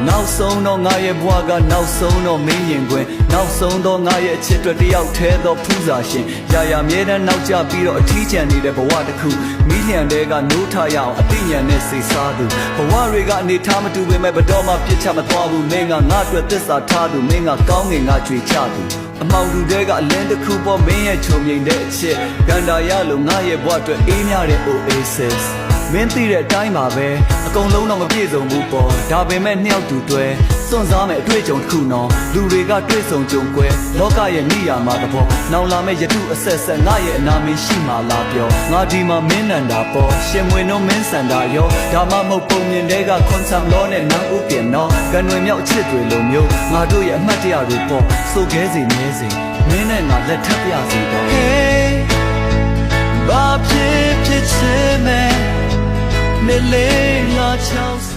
နောက်ဆုံးတော့ငါရဲ့ဘဝကနောက်ဆုံးတော့မင်းရင်ခွင်နောက်ဆုံးတော့ငါရဲ့အချစ်တွေတယောက်ထဲသောဖူးစာရှင်ရာရာမြဲတမ်းနောက်ကျပြီးတော့အထီးကျန်နေတဲ့ဘဝတစ်ခုမိလျံတွေကနိုးထရအောင်အသိဉာဏ်နဲ့စိတ်စားသူဘဝတွေကအနေထားမတူပေမဲ့ဘတော်မှပြစ်ချမသွားဘူးမင်းကငါအတွက်သစ္စာထားသူမင်းကကောင်းငင်ငါကြွေချသူအမောင်လူတွေကအလင်းတစ်ခုပေါ်မင်းရဲ့ချုံမြိန်တဲ့အချစ်ကန္တာရလို့ငါရဲ့ဘဝအတွက်အေးမြတဲ့ Oasisမင်းသိတဲ့အတိုင်းပါပဲအကုန်လုံးတော့မပြည့်စုံဘူးပေါ့ဒါပေမဲ့နှစ်ယောက်တူတွဲစွန့်စားမဲ့အတွေ့အကြုံတစ်ခုနော်လူတွေကတွေ့ဆုံကြုံကွဲလောကရဲ့နေရာမှာတဘောနောင်လာမဲ့ယထုအဆက်ဆက်ငါရဲ့အနာမင်းရှိမှလားပြောငါဒီမှာမင်းနန္တာပေါ့ရှင်မွေနှုံးမင်းစန္ဒာရောဒါမှမဟုတ်ပုံမြင်တွေကခွန်ဆမ်လောနဲ့နန်းဦးပြင်နော်ကံတွေမြောက်အချစ်တွေလိုမျိုးငါတို့ရဲ့အမှတ်တရတွေပေါ့စိုးခဲစီနေစီမင်းနဲ့ငါလက်ထပ်ပြစီတော့ Hey ဘာဖြစ်ဖြစ်ချင်မဲ့没泪那桥。